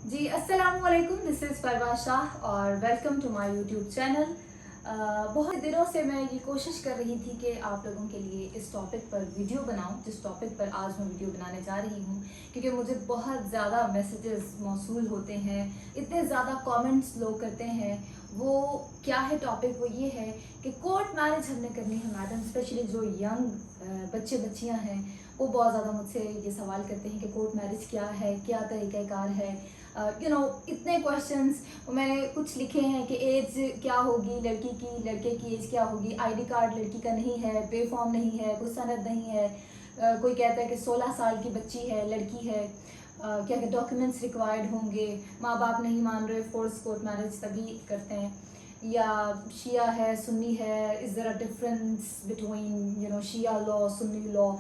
जी अस्सलाम वालेकुम, this is Parwa Shah और welcome to my YouTube channel. बहुत दिनों से मैं ये कोशिश कर रही थी कि आप लोगों के लिए इस टॉपिक पर वीडियो बनाऊं, जिस टॉपिक पर आज मैं वीडियो बनाने जा रही हूं, क्योंकि मुझे बहुत ज़्यादा मैसेजेस मौसूल होते हैं, इतने ज़्यादा कमेंट्स लोग करते हैं। वो क्या है टॉपिक? वो ये है कि कोर्ट मैरिज हमने करनी है मैडम, स्पेशली जो यंग बच्चे बच्चियां हैं वो बहुत ज़्यादा मुझसे ये सवाल करते हैं कि कोर्ट मैरिज क्या है, क्या तरीक़ाकार है। इतने क्वेश्चंस मैंने कुछ लिखे हैं कि एज क्या होगी लड़की की, लड़के की एज क्या होगी, आईडी कार्ड लड़की का नहीं है, पे फॉर्म नहीं है, कोई सनद नहीं है। कोई कहता है कि 16 साल की बच्ची है, लड़की है, क्या क्या डॉक्यूमेंट्स रिक्वायर्ड होंगे, माँ बाप नहीं मान रहे, फोर्स कोर्ट मैरिज तभी करते हैं। या शिया है, सुन्नी है, is there a difference between Shia law, Sunni law,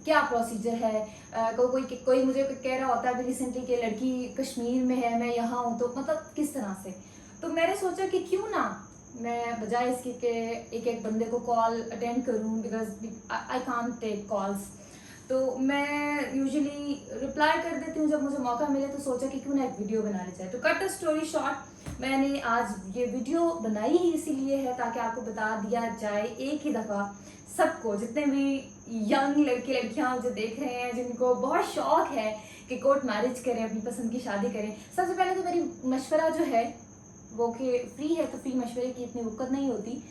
क्या प्रोसीजर है। कोई मुझे कह रहा होता है अभी रिसेंटली कि लड़की कश्मीर में है, मैं यहाँ हूँ, तो मतलब किस तरह से। तो मैंने सोचा कि क्यों ना मैं बजाय इसके कि एक एक बंदे को कॉल अटेंड करूँ, because I can't take calls, तो मैं यूजुअली रिप्लाई कर देती हूँ जब मुझे मौका मिले। तो सोचा कि क्यों ना एक वीडियो बना ली जाए। तो कट स्टोरी शॉर्ट, मैंने आज ये वीडियो बनाई ही इसीलिए है ताकि आपको बता दिया जाए एक ही दफ़ा सबको, जितने भी यंग लड़के लड़कियां जो देख रहे हैं, जिनको बहुत शौक है कि कोर्ट मैरिज करें, अपनी पसंद की शादी करें। सबसे पहले तो मेरी मशवरा जो है वो कि फ्री है, तो फ्री मशवरे की इतनी वक़्त नहीं होती,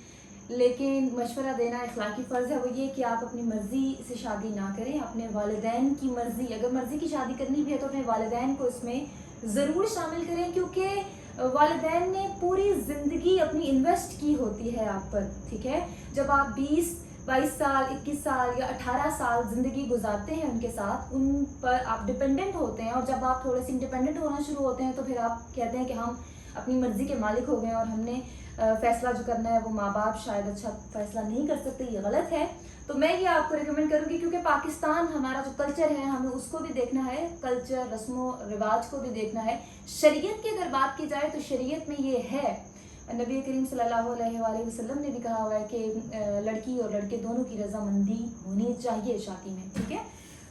लेकिन मशवरा देना इखलाकी फ़र्ज़ है। वो ये कि आप अपनी मर्ज़ी से शादी ना करें, अपने वालिदैन की मर्ज़ी, अगर मर्ज़ी की शादी करनी भी है तो अपने वालिदैन को इसमें ज़रूर शामिल करें, क्योंकि वालिदैन ने पूरी ज़िंदगी अपनी इन्वेस्ट की होती है आप पर। ठीक है, जब आप 22 साल, 21 साल या 18 साल ज़िंदगी गुजारते हैं उनके साथ, उन पर आप डिपेंडेंट होते हैं, और जब आप थोड़े से इंडिपेंडेंट होना शुरू होते हैं तो फिर आप कहते हैं कि हम अपनी मर्ज़ी के मालिक हो गए और हमने फ़ैसला जो करना है वो माँ बाप शायद अच्छा फ़ैसला नहीं कर सकते। ये गलत है। तो मैं ये आपको रिकमेंड करूँगी, क्योंकि पाकिस्तान हमारा जो कल्चर है हमें उसको भी देखना है, कल्चर रस्मों रिवाज को भी देखना है। शरीयत की अगर बात की जाए तो शरीयत में ये है, नबी करीम सल्लल्लाहु अलैहि वसल्लम ने भी कहा हुआ है कि लड़की और लड़के दोनों की रजामंदी होनी चाहिए शादी में। ठीक है,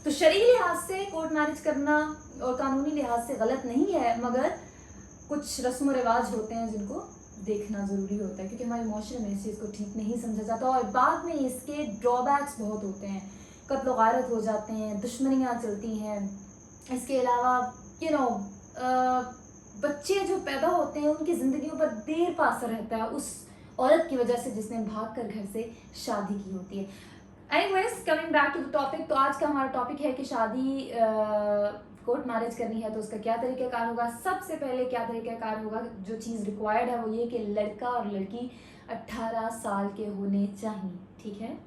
तो शरई लिहाज से कोर्ट मैरिज करना और कानूनी लिहाज से गलत नहीं है, मगर कुछ रस्म रिवाज होते हैं जिनको देखना ज़रूरी होता है, क्योंकि हमारे माशरे में इस चीज़ को ठीक नहीं समझा जाता, और बाद में इसके ड्रॉबैक्स बहुत होते हैं। कत्ल गारत हो जाते हैं, दुश्मनियाँ चलती हैं। इसके अलावा यू नो बच्चे जो पैदा होते हैं उनकी ज़िंदगियों पर देर पा असर रहता है उस औरत की वजह से जिसने भाग कर घर से शादी की होती है। Anyways, coming back to the topic, तो आज का हमारा टॉपिक है कि शादी कोर्ट मैरिज करनी है तो उसका क्या तरीक़ाकार होगा। सबसे पहले क्या तरीक़ाकार होगा, जो चीज़ रिक्वायर्ड है वो ये कि लड़का और लड़की 18 साल के होने चाहिए। ठीक है,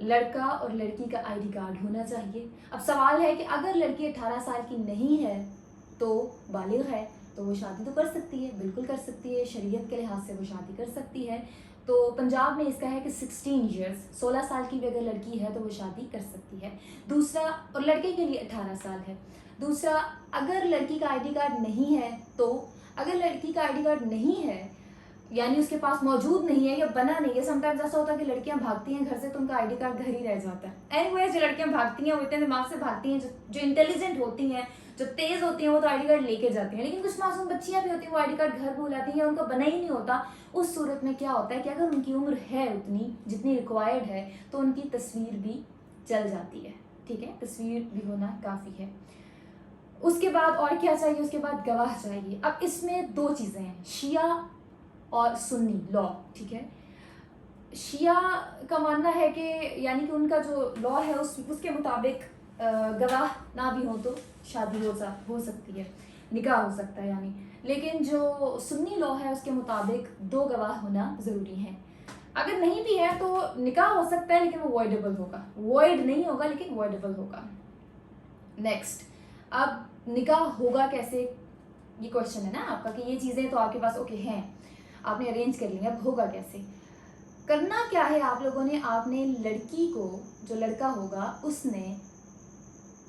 लड़का और लड़की का आईडी कार्ड होना चाहिए। अब सवाल है कि अगर लड़की 18 साल की नहीं है तो बालिग है, तो वो शादी तो कर सकती है, बिल्कुल कर सकती है, शरीयत के लिहाज से वो शादी कर सकती है। तो पंजाब में इसका है कि 16 ईयर्स, 16 साल की भी अगर लड़की है तो वो शादी कर सकती है। दूसरा, और लड़के के लिए 18 साल है। दूसरा, अगर लड़की का आईडी कार्ड नहीं है तो, अगर लड़की का आईडी कार्ड नहीं है यानी उसके पास मौजूद नहीं है या बना नहीं है, समटाइम्स ऐसा होता है कि लड़कियां भागती हैं घर से तो उनका आईडी कार्ड घर ही रह जाता है। एनीवेज, जो लड़कियां भागती हैं वो इतने दिमाग से भागती हैं, जो इंटेलिजेंट होती हैं, जो तेज होती हैं, वो तो आईडी कार्ड लेके जाती हैं। लेकिन कुछ मासूम बच्चियां भी होती हैं वो आईडी कार्ड घर भूल आती हैं या उनका बना ही नहीं होता। उस सूरत में क्या होता है कि अगर उनकी उम्र है उतनी जितनी रिक्वायर्ड है तो उनकी तस्वीर भी चल जाती है। ठीक है, तस्वीर भी होना काफ़ी है। उसके बाद और क्या चाहिए? उसके बाद गवाह चाहिए। अब इसमें दो चीज़ें हैं, शिया और सुन्नी लॉ। ठीक है, शिया का मानना है कि यानी कि उनका जो लॉ है उसके मुताबिक गवाह ना भी हो तो शादी हो सकती है, निकाह हो सकता है यानी। लेकिन जो सुन्नी लॉ है उसके मुताबिक 2 गवाह होना ज़रूरी है। अगर नहीं भी है तो निकाह हो सकता है लेकिन वो वॉइडेबल होगा, वॉइड नहीं होगा लेकिन वॉइडेबल होगा। नेक्स्ट, अब निकाह होगा कैसे, ये क्वेश्चन है ना आपका कि ये चीज़ें तो आपके पास ओके हैं, आपने अरेंज कर लिया, अब होगा कैसे? करना क्या है आप लोगों ने, आपने लड़की को, जो लड़का होगा उसने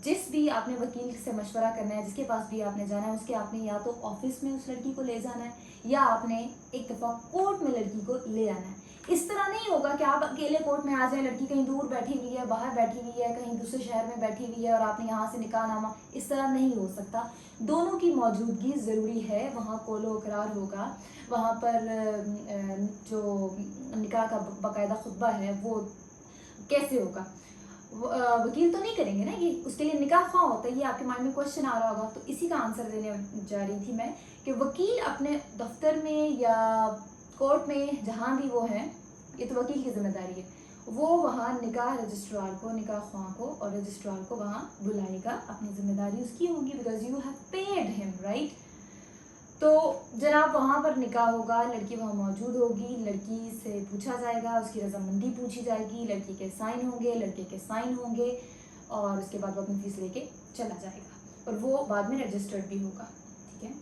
जिस भी आपने वकील से मशवरा करना है, जिसके पास भी आपने जाना है, उसके आपने या तो ऑफिस में उस लड़की को ले जाना है या आपने एक दफ़ा कोर्ट में लड़की को ले आना है। इस तरह नहीं होगा कि आप अकेले कोर्ट में आ जाएं, लड़की कहीं दूर बैठी हुई है, बाहर बैठी हुई है, कहीं दूसरे शहर में बैठी हुई है और आपने यहाँ से निकाह नामा, इस तरह नहीं हो सकता। दोनों की मौजूदगी ज़रूरी है। वहाँ कोलो करार होगा, वहाँ पर जो निकाह का बाकायदा खुतबा है वो कैसे होगा, वकील तो नहीं करेंगे ना, ये उसके लिए निकाह ख्वाह होता है। ये आपके माइंड में क्वेश्चन आ रहा होगा, तो इसी का आंसर देने जा रही थी मैं कि वकील अपने दफ्तर में या कोर्ट में जहाँ भी वो हैं, ये तो वकील की जिम्मेदारी है, वो वहाँ निकाह रजिस्ट्रार को, निकाह ख्वाह को और रजिस्ट्रार को वहाँ बुलाएगा। अपनी जिम्मेदारी उसकी होगी, because you have paid him, right. तो जनाब वहाँ पर निकाह होगा, लड़की वहाँ मौजूद होगी, लड़की से पूछा जाएगा, उसकी रजामंदी पूछी जाएगी, लड़की के साइन होंगे, लड़के के साइन होंगे और उसके बाद वो अपनी फीस लेके चला जाएगा और वो बाद में रजिस्टर्ड भी होगा, ठीक है।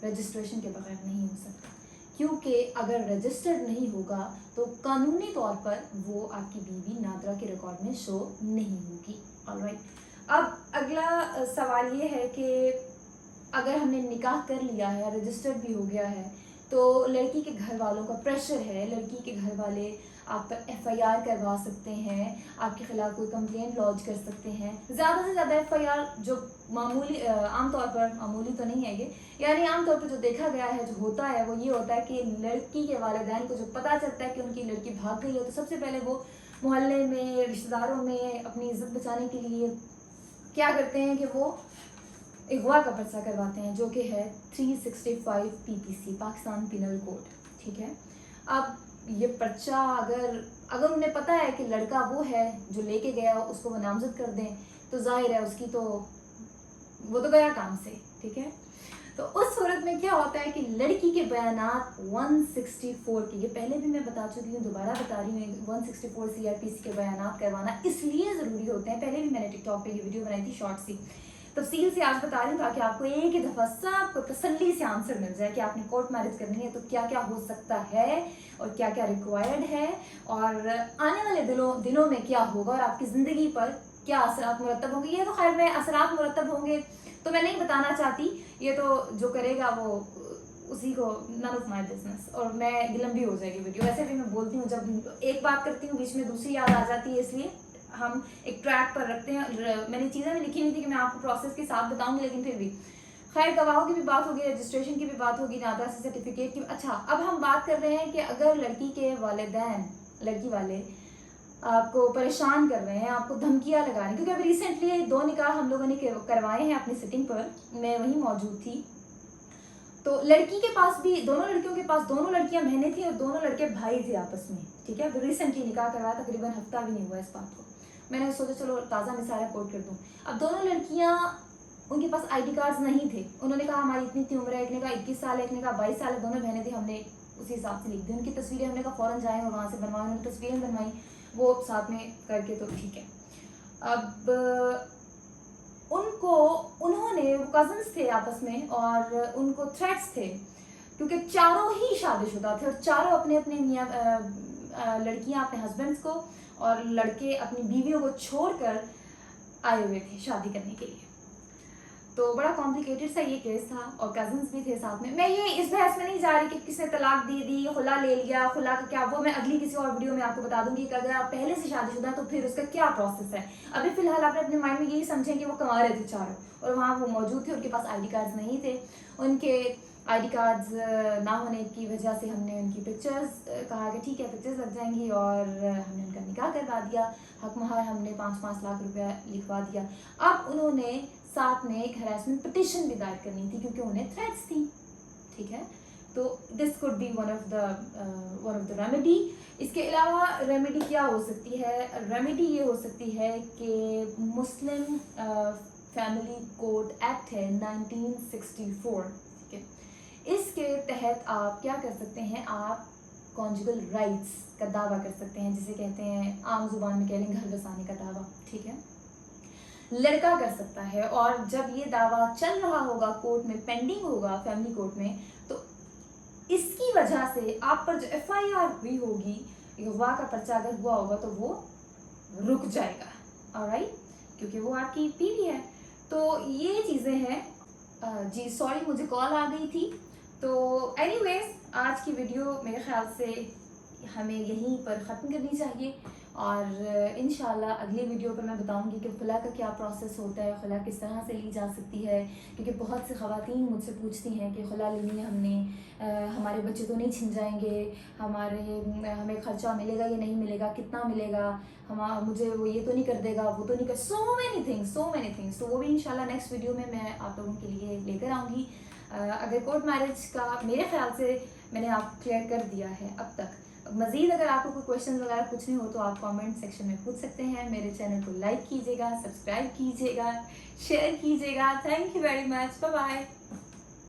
रजिस्ट्रेशन के बगैर नहीं हो सकता, क्योंकि अगर रजिस्टर्ड नहीं होगा तो कानूनी तौर पर वो आपकी बीवी नादरा के रिकॉर्ड में शो नहीं होगी। ऑलराइट, अब अगला सवाल ये है कि अगर हमने निकाह कर लिया है, रजिस्टर्ड भी हो गया है, तो लड़की के घर वालों का प्रेशर है, लड़की के घर वाले आप पर FIR करवा सकते हैं, आपके खिलाफ कोई कंप्लेंट लॉन्च कर सकते हैं। ज़्यादा से ज़्यादा FIR जो मामूली, आमतौर पर, मामूली तो नहीं है ये, यानी आमतौर पर जो देखा गया है, जो होता है वो ये होता है कि लड़की के वालिदैन को जो पता चलता है कि उनकी लड़की भाग गई है, तो सबसे पहले वो मोहल्ले में, रिश्तेदारों में अपनी इज्जत बचाने के लिए क्या करते हैं कि वो अगवा का पर्चा करवाते हैं, जो कि है 365 PPC, पाकिस्तान पिनल कोड, ठीक है। अब ये पर्चा अगर उन्हें पता है कि लड़का वो है जो लेके गया, उसको वो नामजद कर दें, तो जाहिर है उसकी तो वो तो गया काम से, ठीक है। तो उस सूरत में क्या होता है कि लड़की के बयानात 164 के, ये पहले भी मैं बता चुकी हूँ, दोबारा बता रही हूँ, 164 CRPC के बयानात करवाना इसलिए ज़रूरी होते हैं। पहले भी मैंने टिकटॉक पे ये वीडियो बनाई थी, शॉर्ट सी, तफसील से आज बता रही हूँ ताकि आपको एक ही दफ़ा सबको तसल्ली से आंसर मिल जाए कि आपने कोर्ट मैरिज करनी है तो क्या क्या हो सकता है और क्या क्या रिक्वायर्ड है और आने वाले दिनों में क्या होगा और आपकी ज़िंदगी पर क्या असरात मुरतब होंगे। ये तो खैर मैं असरात मुरतब होंगे तो मैं नहीं बताना चाहती, ये तो जो करेगा वो उसी को, नन ऑफ माई बिजनेस, और मैं लंबी हो जाएगी वीडियो। वैसे भी मैं बोलती हूँ, जब एक बात करती हूँ बीच में दूसरी याद आ जाती है, इसलिए हम एक ट्रैक पर रखते हैं। मैंने चीज़ें भी लिखी हुई थी कि मैं आपको प्रोसेस के साथ बताऊंगी, लेकिन फिर भी खैर गवाहों की भी बात होगी, रजिस्ट्रेशन की भी बात होगी, नादरा से सर्टिफिकेट की। अच्छा, अब हम बात कर रहे हैं कि अगर लड़की के वालिदैन, लड़की वाले आपको परेशान कर रहे हैं, आपको धमकियां लगा रहे हैं, क्योंकि अब रिसेंटली 2 निकाह हम लोगों ने करवाए हैं अपनी सिटिंग पर, मैं वहीं मौजूद थी। तो लड़की के पास भी, दोनों लड़कियों के पास, दोनों लड़कियां बहनें थी और दोनों लड़के भाई थे आपस में, ठीक है। अभी रिसेंटली निकाह करवाया, तकरीबन हफ्ता भी नहीं हुआ इस बात को। मैंने सोचा चलो ताज़ा मिसाल कोट कर दूँ। अब दोनों लड़कियां, उनके पास ID कार्ड्स नहीं थे। उन्होंने कहा हमारी इतनी इतनी उम्र है, एक ने कहा 21 साल है, एक ने कहा 22 साल है, दोनों बहनें थी, हमने उसी हिसाब से लिख दी। उनकी तस्वीरें हमने कहा फ़ौरन जाएँ और वहाँ से बनवाएं, उन्होंने तस्वीरें बनवाई, वो साथ में करके तो ठीक है। अब उन्होंने, वो कजन्स थे आपस में और उनको थ्रेट्स थे, क्योंकि चारों ही शादीशुदा थे और चारों अपने अपने मियाँ, लड़कियां अपने हस्बैंड्स को और लड़के अपनी बीवियों को छोड़कर आए हुए थे शादी करने के लिए। तो बड़ा कॉम्प्लिकेटेड सा ये केस था और कजन्स भी थे साथ में। मैं ये इस बहस में नहीं जा रही कि किसने तलाक दे दी, खुला ले लिया, खुला का क्या, वो मैं अगली किसी और वीडियो में आपको बता दूंगी कि अगर आप पहले से शादीशुदा तो फिर उसका क्या प्रोसेस है। अभी फिलहाल आप अपने माइंड में यही समझें कि वो कमा रहे थे चारों और वहाँ वो मौजूद थे, उनके पास ID कार्ड्स नहीं थे। उनके ID कार्ड्स ना होने की वजह से हमने उनकी पिक्चर्स, कहा कि ठीक है पिक्चर्स लग जाएंगी, और हमने उनका निकाह करवा दिया। हक महार हमने 5-5 लाख रुपया लिखवा दिया। अब उन्होंने साथ में एक हैरेसमेंट पिटिशन भी दायर करनी थी क्योंकि उन्हें थ्रेट्स थी, ठीक है। तो this could be one of the remedy. इसके अलावा रेमेडी क्या हो सकती है? रेमेडी ये हो सकती है कि मुस्लिम फैमिली कोड एक्ट है 1964, ठीक है। इसके तहत आप क्या कर सकते हैं, आप कॉन्जुगल राइट्स का दावा कर सकते हैं, जिसे कहते हैं आम जुबान में कह लें घर बसाने का दावा, ठीक है। लड़का कर सकता है, और जब ये दावा चल रहा होगा कोर्ट में, पेंडिंग होगा फैमिली कोर्ट में, तो इसकी वजह से आप पर जो FIR हुई होगी, अगवा का पर्चा अगर हुआ होगा तो वो रुक जाएगा। ऑलराइट, क्योंकि वो आपकी बीवी है। तो ये चीज़ें हैं। जी सॉरी, मुझे कॉल आ गई थी। तो एनीवेज, आज की वीडियो मेरे ख़्याल से हमें यहीं पर ख़त्म करनी चाहिए, और इंशाल्लाह अगली वीडियो पर मैं बताऊंगी कि खुला का क्या प्रोसेस होता है, खुला किस तरह से ली जा सकती है। क्योंकि बहुत सी ख़वातीन मुझसे पूछती हैं कि खुला लेनी है हमने, हमारे बच्चे तो नहीं छिन जाएंगे, हमें ख़र्चा मिलेगा या नहीं मिलेगा, कितना मिलेगा, मुझे वो ये तो नहीं कर देगा, वो तो नहीं कर, सो मैनी थिंग्स। तो वो भी इंशाल्लाह नेक्स्ट वीडियो में मैं आप लोगों के लिए लेकर आऊँगी। अगर कोर्ट मैरिज का मेरे ख्याल से मैंने आपको क्लियर कर दिया है अब तक। मज़ीद अगर आपको कोई क्वेश्चन वगैरह पूछने हो तो आप कमेंट सेक्शन में पूछ सकते हैं। मेरे चैनल को लाइक कीजिएगा, सब्सक्राइब कीजिएगा, शेयर कीजिएगा। Thank you very much, bye bye.